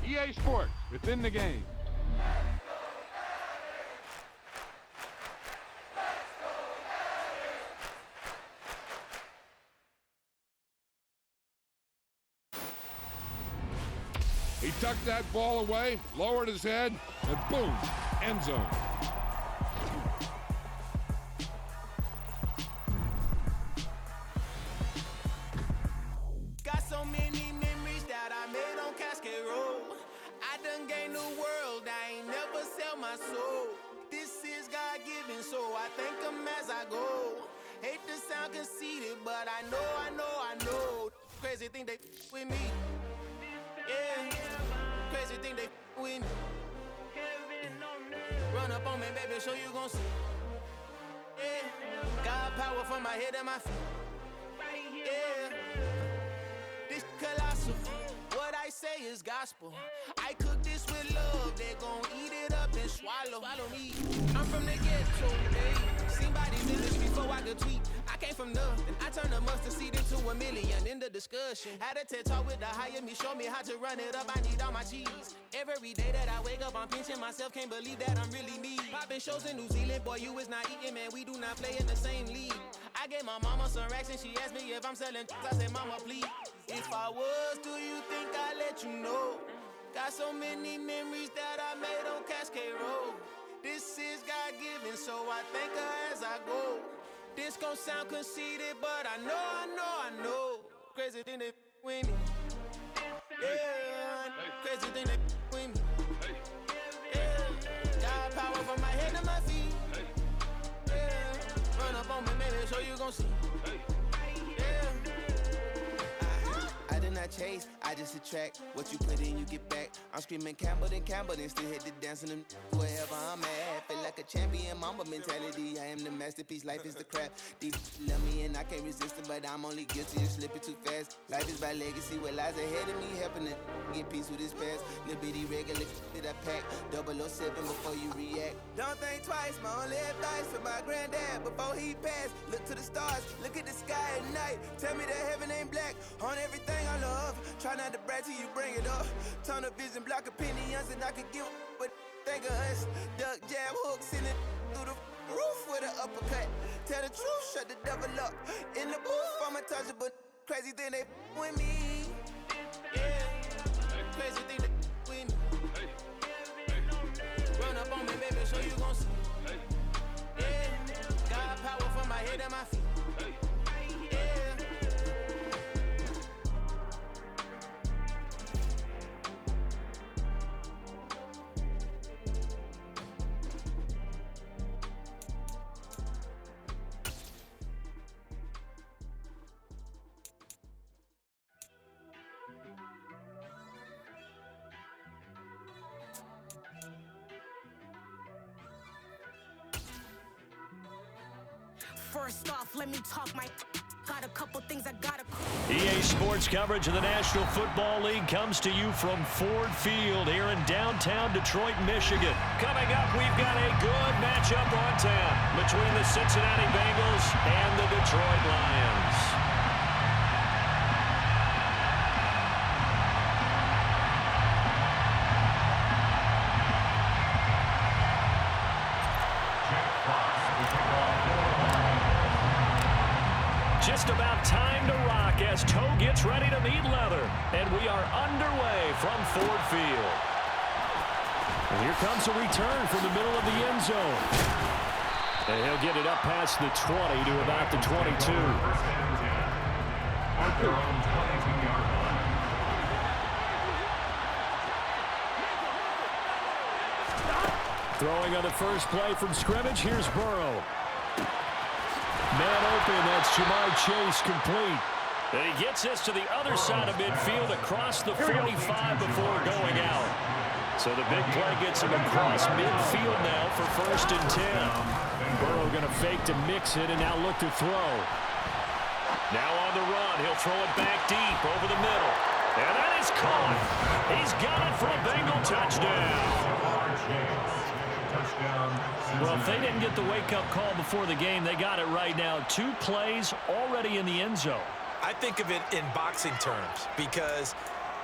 EA Sports, within the game. He tucked that ball away, lowered his head, and boom, end zone. Got so many memories that I made on Cascade Road. I done gained the world, I ain't never sell my soul. This is God-given, so I thank him as I go. Hate to sound conceited, but I know. Crazy thing they with me. Yeah, crazy thing they with me. Run up on me, baby, show you gon' see. Yeah, God power from my head and my feet. Yeah, this colossal. What I say is gospel. I cook this with love. They gon' eat it up and swallow me. I'm from the ghetto, hey. Seen bodies in this before I could tweet. I came from nothing. I turned a mustard seed into a million. In the discussion, had a TED talk with the higher me. Show me how to run it up. I need all my cheese. Every day that I wake up, I'm pinching myself. Can't believe that I'm really me. Popping shows in New Zealand, boy, you is not eating, man. We do not play in the same league. I gave my mama some racks and she asked me if I'm selling. I said, mama, please. If I was, do you think I'd let you know? Got so many memories that I made on Cascade Road. This is God-given, so I thank her as I go. This gon' sound conceited, but I know. Crazy thing they with me. Yeah, crazy thing they with me. Yeah, got power from my head to my feet. Yeah, run up on me, baby, so you gon' see. Yeah. I did not chase, I just attract. What you put in, you get back. I'm screaming Campbell, then still hit the dance and them wherever I'm at. Feel like a champion, mamba mentality. I am the masterpiece, life is the crap. These love me and I can't resist it, but I'm only guilty of slipping too fast. Life is by legacy, what lies ahead of me, helping to get peace with this past. Little bitty regular that I pack, 007 before you react. Don't think twice, my only advice for my granddad before he passed. Look to the stars, look at the sky at night. Tell me that heaven ain't black on everything I love. Try not to brag till you bring it up. Tunnel vision, block opinions, and I could give but think of us. Duck jab hooks in it through the roof with an uppercut. Tell the truth, shut the devil up. In the booth, I'm untouchable. Crazy thing they with me. Yeah, crazy thing they with me. Run up on me, baby, so you gon' see. Yeah, God power from my head and my feet. First off, let me talk my got a couple things I gotta. EA Sports coverage of the National Football League comes to you from Ford Field here in downtown Detroit, Michigan. Coming up, we've got a good matchup on town between the Cincinnati Bengals and the Detroit Lions. Just about time to rock as toe gets ready to meet leather. And we are underway from Ford Field. And here comes a return from the middle of the end zone. And he'll get it up past the 20 to about the 22. Throwing on the first play from scrimmage, here's Burrow. Man open, that's Jamar Chase complete. And he gets this to the other side of midfield across the 45 before going out. So the big play gets him across midfield now for 1st and 10. Burrow going to fake to mix it and now look to throw. Now on the run, he'll throw it back deep over the middle. And that is caught. He's got it for a Bengal touchdown. Well, if they didn't get the wake-up call before the game, they got it right now. 2 plays already in the end zone. I think of it in boxing terms because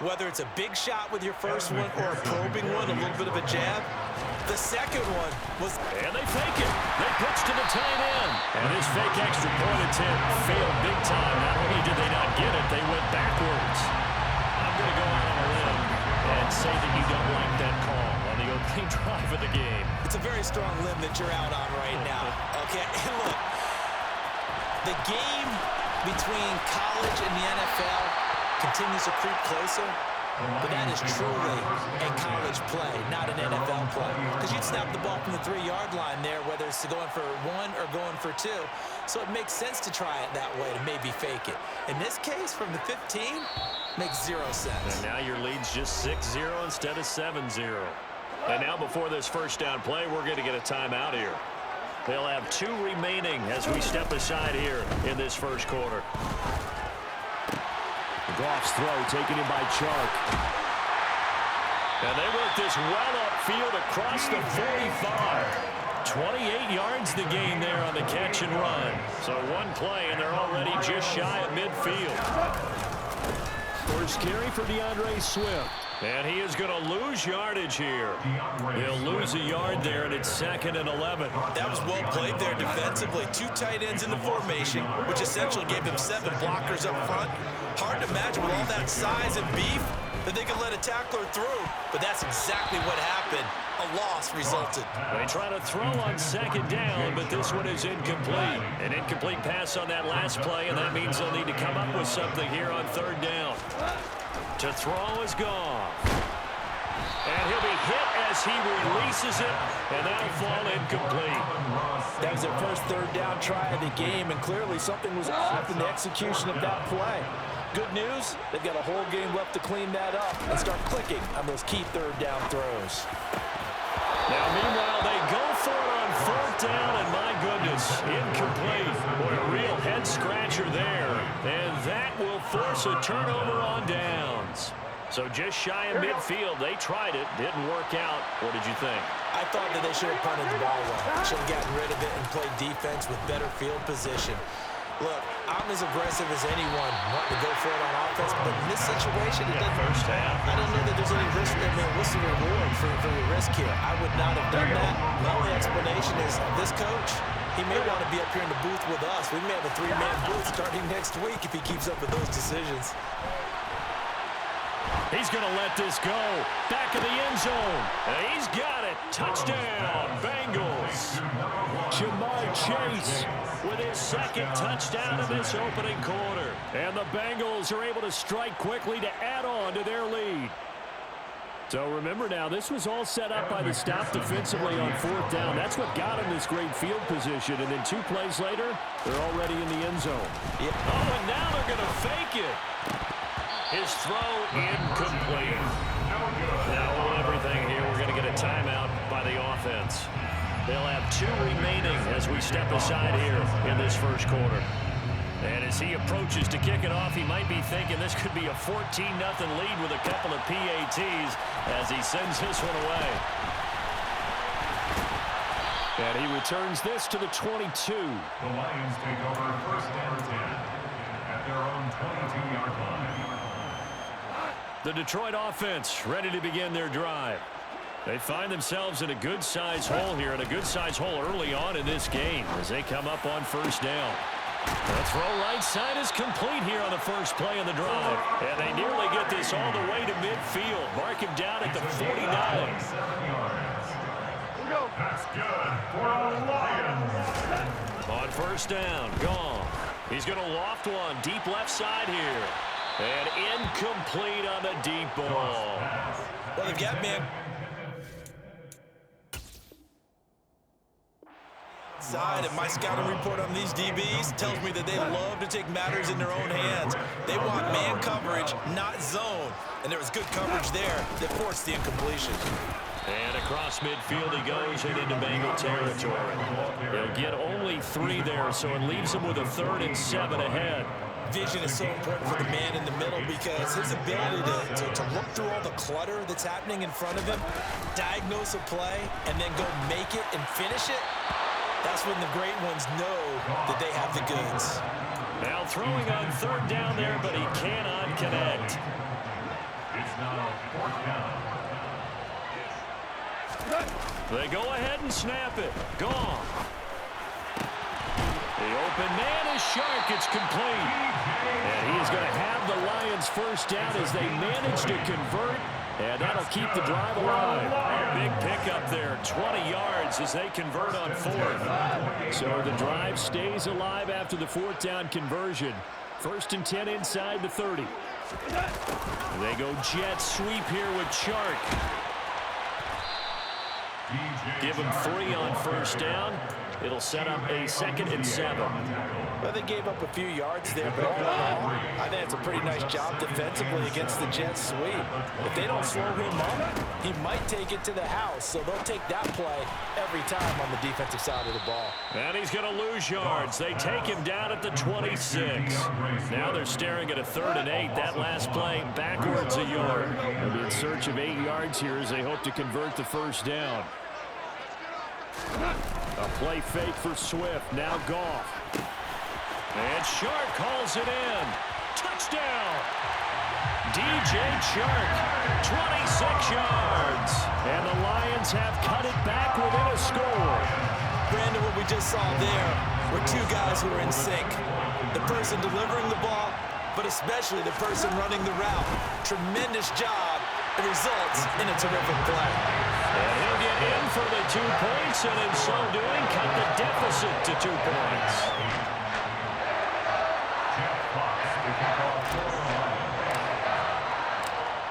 Whether it's a big shot with your first one or a probing one, a little bit of a jab, the second one was... And they fake it. They pitch to the tight end. And this fake extra point attempt failed big time. Not only did they not get it, they went backwards. I'm going to go out on a limb and say that you don't like that call on the opening drive of the game. It's a very strong limb that you're out on right now. Okay, and look, the game between college and the NFL continues to creep closer, but that is truly a college play, not an NFL play. Because you'd snap the ball from the 3-yard line there, whether it's going for 1 or going for 2. So it makes sense to try it that way to maybe fake it. In this case, from the 15, makes 0 sense. And now your lead's just 6-0 instead of 7-0. And now before this first down play, we're going to get a timeout here. They'll have 2 remaining as we step aside here in this first quarter. Goff's throw taken in by Chark. And they work this well upfield across the 45. 28 yards the gain there on the catch and run. So 1 play, and they're already just shy of midfield. First carry for DeAndre Swift. And he is going to lose yardage here. He'll lose a yard there, and it's 2nd and 11. That was well played there defensively. 2 tight ends in the formation, which essentially gave him 7 blockers up front. Hard to imagine with all that size and beef that they could let a tackler through. But that's exactly what happened. A loss resulted. They try to throw on 2nd down, but this one is incomplete. An incomplete pass on that last play, and that means they'll need to come up with something here on 3rd down. To throw is Goff. And he'll be hit as he releases it, and that'll fall incomplete. That was their first 3rd down try of the game, and clearly something was off in the execution of that play. Good news, they've got a whole game left to clean that up and start clicking on those key 3rd down throws. Now, meanwhile, they go for it on 4th down, and my goodness, incomplete. Boy, a real head-scratcher there, and that will force a turnover on downs. So just shy of midfield, they tried it, didn't work out. What did you think? I thought that they should have punted the ball well. Should have gotten rid of it and played defense with better field position. Look, I'm as aggressive as anyone wanting to go for it on offense, but in this situation, it doesn't. First half. I don't know that there's any risk. I mean, what's the reward for your risk here? I would not have done that. My only explanation is this coach, he may want to be up here in the booth with us. We may have a 3-man booth starting next week if he keeps up with those decisions. He's going to let this go. Back of the end zone. And he's got it. Touchdown, Bengals. Jamar Chase with his 2nd touchdown in this opening quarter. And the Bengals are able to strike quickly to add on to their lead. So remember now, this was all set up by the stop defensively on 4th down. That's what got him this great field position. And then 2 plays later, they're already in the end zone. Yep. Oh, and now they're going to fake it. His throw incomplete. Now on everything here, we're going to get a timeout by the offense. They'll have 2 remaining as we step aside here in this first quarter. And as he approaches to kick it off, he might be thinking this could be a 14-0 lead with a couple of PATs as he sends this one away. And he returns this to the 22. The Lions take over 1st and 10 at their own 22-yard line. The Detroit offense ready to begin their drive. They find themselves in a good-sized hole here, and a good-sized hole early on in this game as they come up on 1st down. The throw right side is complete here on the first play of the drive. And they nearly get this all the way to midfield. Mark him down at the 49. That's good for the Lions. On 1st down, gone. He's going to loft one deep left side here. And incomplete on the deep ball. Well, they've got man side, and my scouting report on these DBs tells me that they love to take matters in their own hands. They want man coverage, not zone. And there was good coverage there that forced the incompletion. And across midfield he goes and into Bengal territory. They'll get only 3 there, so it leaves them with a 3rd and 7 ahead. Vision is so important for the man in the middle because his ability to look through all the clutter that's happening in front of him, diagnose a play, and then go make it and finish it, that's when the great ones know that they have the goods. Now throwing on 3rd down there, but he cannot connect. It's now 4th down. They go ahead and snap it. Gone. The open man is Shark. It's complete. And he's going to have the Lions first down as they manage to convert. And that'll keep the drive alive. Big pickup there, 20 yards as they convert on 4th. So the drive stays alive after the 4th down conversion. 1st and 10 inside the 30. They go jet sweep here with Shark. Give him 3 on 1st down. It'll set up a 2nd and 7. Well, they gave up a few yards there, but all in all, I think it's a pretty nice job defensively against the jet sweep. If they don't slow him up, he might take it to the house, so they'll take that play every time on the defensive side of the ball. And he's going to lose yards. They take him down at the 26. Now they're staring at a 3rd and 8. That last play backwards a yard. They'll be in search of 8 yards here as they hope to convert the 1st down. A play fake for Swift. Now Goff. And Shark calls it in. Touchdown. DJ Shark, 26 yards. And the Lions have cut it back within a score. Brandon, what we just saw there were 2 guys who are in sync. The person delivering the ball, but especially the person running the route. Tremendous job. It results in a terrific play. And he'll get in for the 2 points, and in so doing, cut the deficit to 2 points.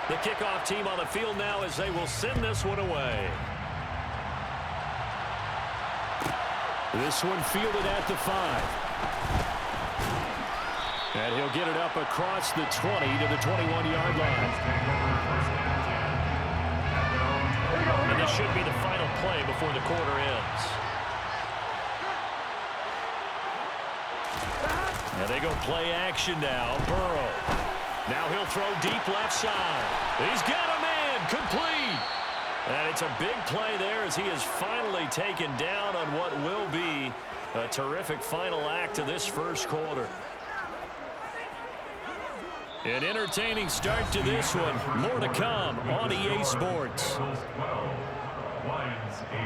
The kickoff team on the field now as they will send this one away. This one fielded at the 5. And he'll get it up across the 20 to the 21-yard line. And this should be the final play before the quarter ends. And they go play action now. Burrow. Now he'll throw deep left side. He's got a man. Complete. And it's a big play there as he is finally taken down on what will be a terrific final act of this first quarter. An entertaining start to this one. More to come on EA Sports. Lions 8.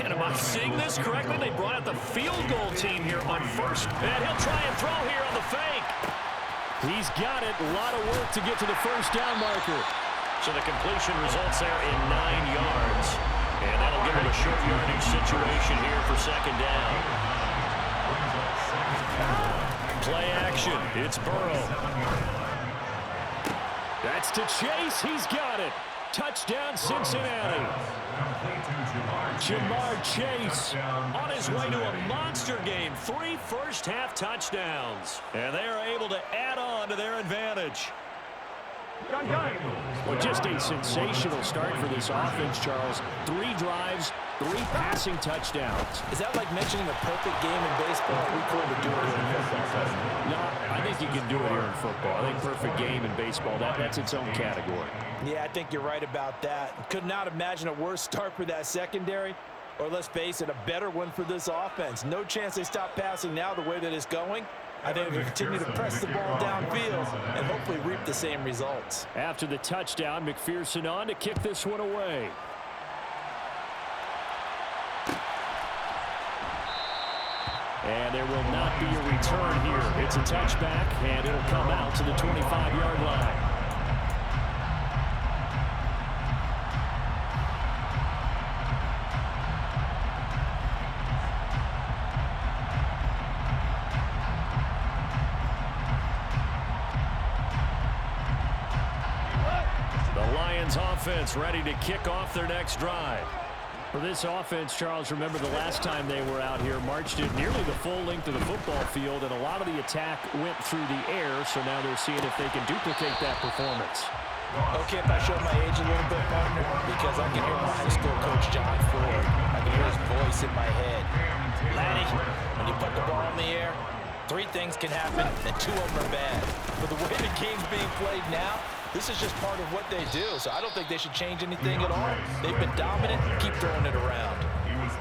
And am I seeing this correctly? They brought out the field goal team here on 1st. And he'll try and throw here on the fake. He's got it. A lot of work to get to the 1st down marker. So the completion results there in 9 yards. And that'll give him a short yardage situation here for 2nd down. Play action. It's Burrow. That's to Chase. He's got it. Touchdown, Cincinnati. Jamar Chase on his way to a monster game. 3 first-half touchdowns. And they are able to add on to their advantage. Well, just a sensational start for this offense, Charles. 3 drives, 3 passing touchdowns. Is that like mentioning a perfect game in baseball? We couldn't do it here in football. No, I think you can do it here in football. I think perfect game in baseball, that's its own category. Yeah, I think you're right about that. Could not imagine a worse start for that secondary, or let's face it, a better one for this offense. No chance they stop passing now the way that it's going. I think they'll continue to press the ball downfield and hopefully reap the same results. After the touchdown, McPherson on to kick this one away. And there will not be a return here. It's a touchback, and it'll come out to the 25-yard line. Offense ready to kick off their next drive. For this offense, Charles, remember the last time they were out here, marched it nearly the full length of the football field, and a lot of the attack went through the air, so now they're seeing if they can duplicate that performance. Okay, if I show my age a little bit, partner, because I can hear my high school coach, John Ford. I can hear his voice in my head. Laddie, when you put the ball in the air, 3 things can happen, and 2 of them are bad. But the way the game's being played now, this is just part of what they do, so I don't think they should change anything at all. They've been dominant. Keep throwing it around.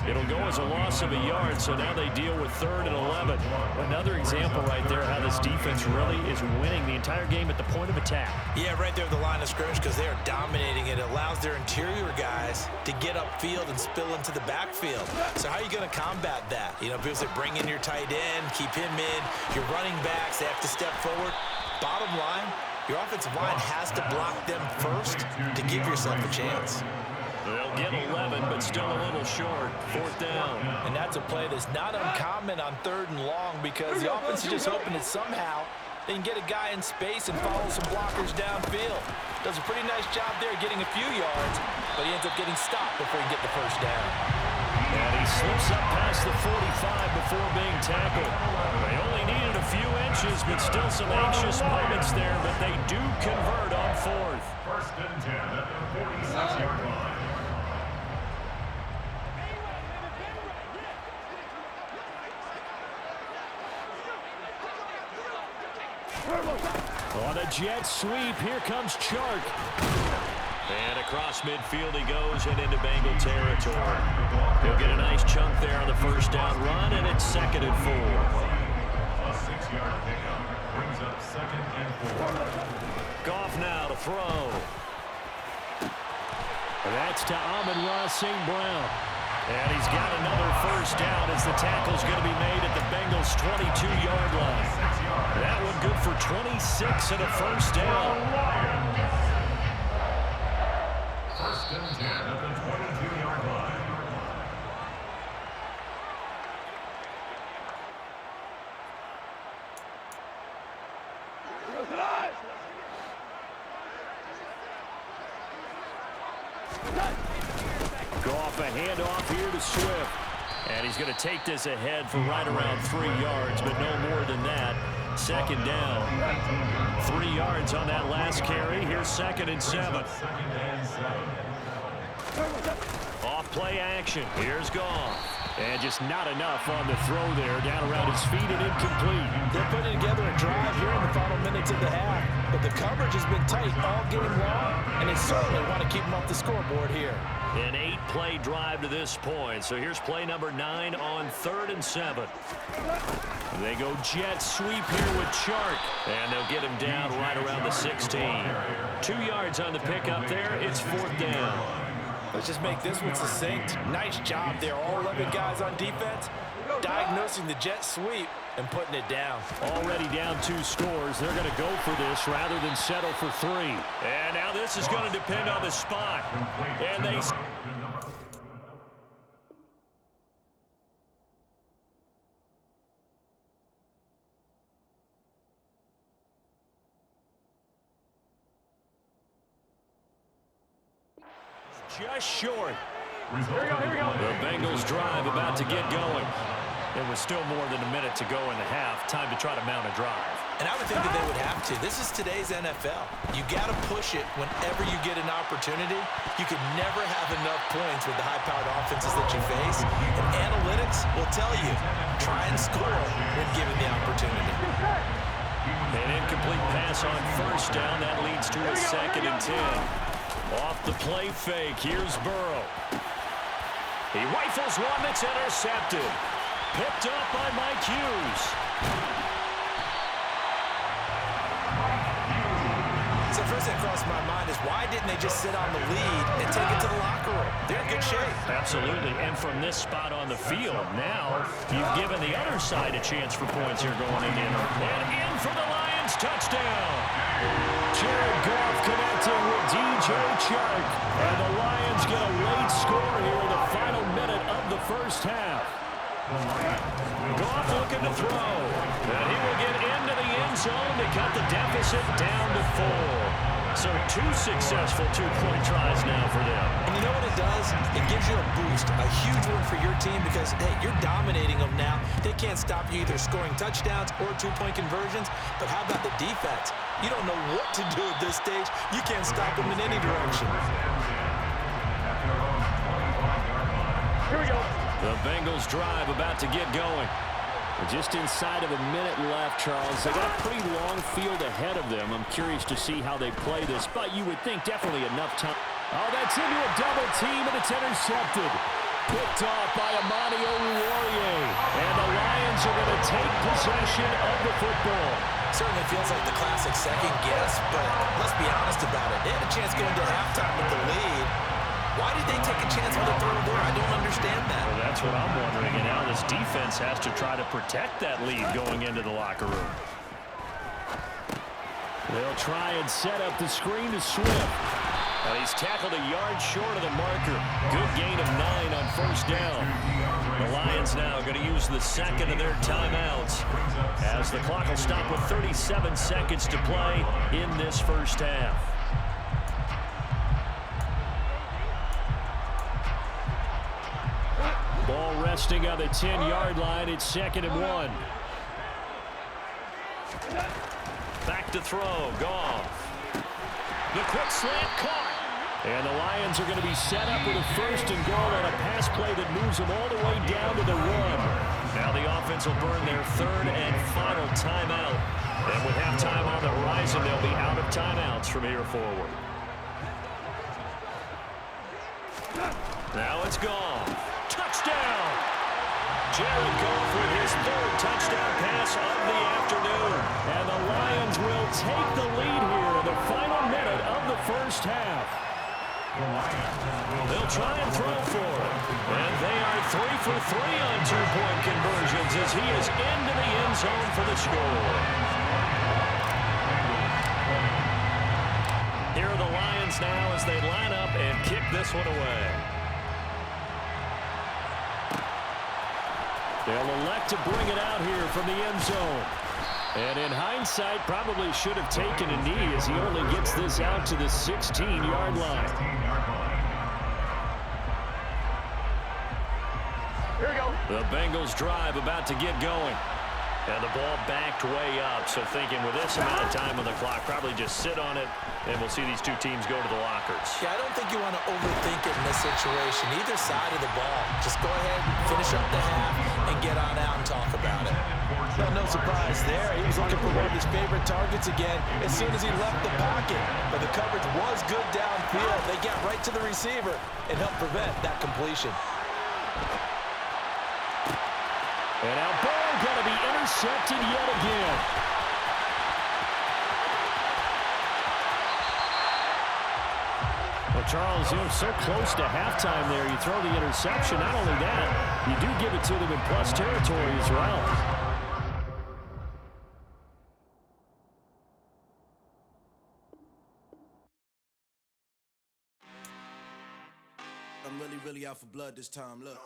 It'll go as a loss of a yard, so now they deal with 3rd and 11. Another example right there how this defense really is winning the entire game at the point of attack. Yeah, right there at the line of scrimmage because they are dominating. It allows their interior guys to get upfield and spill into the backfield. So how are you going to combat that? You know, people say bring in your tight end, keep him in. Your running backs, they have to step forward. Bottom line, your offensive line has to block them first to give yourself a chance. They'll get 11, but still a little short. 4th down. And that's a play that's not uncommon on 3rd and long because the offense is just hoping that somehow they can get a guy in space and follow some blockers downfield. Does a pretty nice job there getting a few yards, but he ends up getting stopped before he can get the first down. And he slips up past the 45 before being tackled. They only needed a few inches, but still some anxious moments there, but they do convert on 4th. 1st and 10 at the 46-yard line. On a jet sweep, here comes Chark. And across midfield he goes and into Bengal territory. He'll get a nice chunk there on the first down run, and it's 2nd and 4. A 6-yard pickup brings up 2nd and 4. Goff now to throw. That's to Amon-Ra St. Brown. And he's got another first down as the tackle's going to be made at the Bengals' 22-yard line. That one good for 26 and a first down. 1st and 10 at the 22-yard line. Goff a handoff here to Swift. And he's going to take this ahead for right around 3 yards, but no more than that. 2nd down. 3 yards on that last carry. Here's 2nd and 7. Off play action. Here's Goff. And just not enough on the throw there. Down around his feet and incomplete. They're putting together a drive here in the final minutes of the half. But the coverage has been tight all game long, and they certainly want to keep them off the scoreboard here. An 8-play drive to this point. So here's play number 9 on 3rd and 7. They go jet sweep here with Chark. And they'll get him down right around the 16. 2 yards on the pickup there. It's 4th down. Let's just make this one succinct. Nice job there. All 11 guys on defense diagnosing the jet sweep and putting it down. Already down 2 scores. They're going to go for this rather than settle for 3. And now this is going to depend on the spot. And they... just short. Here we go. The Bengals drive about to get going. There was still more than a minute to go in the half. Time to try to mount a drive. And I would think that they would have to. This is today's NFL. You got to push it whenever you get an opportunity. You can never have enough points with the high-powered offenses that you face. And analytics will tell you, try and score when given the opportunity. An incomplete pass on first down. That leads to a 2nd and 10. Off the play fake, here's Burrow. He rifles one that's intercepted. Picked up by Mike Hughes. So first thing that crossed my mind is why didn't they just sit on the lead and take it to the locker room? They're in good shape. Absolutely, and from this spot on the field, now you've given the other side a chance for points here going in. And in for the Lions, touchdown. Jared Goff connecting with DJ Chark. And the Lions get a late score here in the final minute of the first half. Goff looking to throw. And he will get into the end zone to cut the deficit down to 4. So 2 successful 2-point tries now for them. And you know what it does? It gives you a boost, a huge one for your team because, hey, you're dominating them now. They can't stop you either scoring touchdowns or 2-point conversions. But how about the defense? You don't know what to do at this stage. You can't stop them in any direction. Here we go. The Bengals drive about to get going. Just inside of a minute left, Charles. They got a pretty long field ahead of them. I'm curious to see how they play this, but you would think definitely enough time. Oh, that's into a double team, and it's intercepted. Picked off by Amani Oruwariye. And the Lions are going to take possession of the football. Certainly feels like the classic second guess, but let's be honest about it. They had a chance going to halftime with the lead. Why did they take a chance with a third there? I don't understand that. Well, that's what I'm wondering. And now this defense has to try to protect that lead going into the locker room. They'll try and set up the screen to Swift. Well, he's tackled a yard short of the marker. Good gain of 9 on first down. The Lions now going to use the second of their timeouts as the clock will stop with 37 seconds to play in this first half. Ball resting on the 10-yard line. It's 2nd and 1. Back to throw. Goff. The quick slant caught. And the Lions are going to be set up with a 1st and goal on a pass play that moves them all the way down to the 1. Now the offense will burn their 3rd and final timeout. And with halftime on the horizon, they'll be out of timeouts from here forward. Now it's Goff. Touchdown! Jared Goff with his 3rd touchdown pass of the afternoon. And the Lions will take the lead here in the final minute of the first half. They'll try and throw for it. And they are 3 for 3 on 2-point conversions as he is into the end zone for the score. Here are the Lions now as they line up and kick this one away. They'll elect to bring it out here from the end zone. And in hindsight, probably should have taken a knee as he only gets this out to the 16-yard line. Here we go. The Bengals drive about to get going. And the ball backed way up, so thinking with this amount of time on the clock, probably just sit on it, and we'll see these two teams go to the lockers. Yeah, I don't think you want to overthink it in this situation, either side of the ball. Just go ahead, finish up the half, and get on out and talk about it. Well, no surprise there. He was looking for one of his favorite targets again as soon as he left the pocket. But the coverage was good downfield. They got right to the receiver and helped prevent that completion. And now ball going to be intercepted yet again. Well, Charles, you know, so close to halftime there. You throw the interception. Not only that, you do give it to them in plus territory as well. I'm really out for blood this time, look.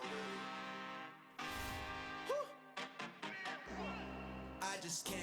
I just came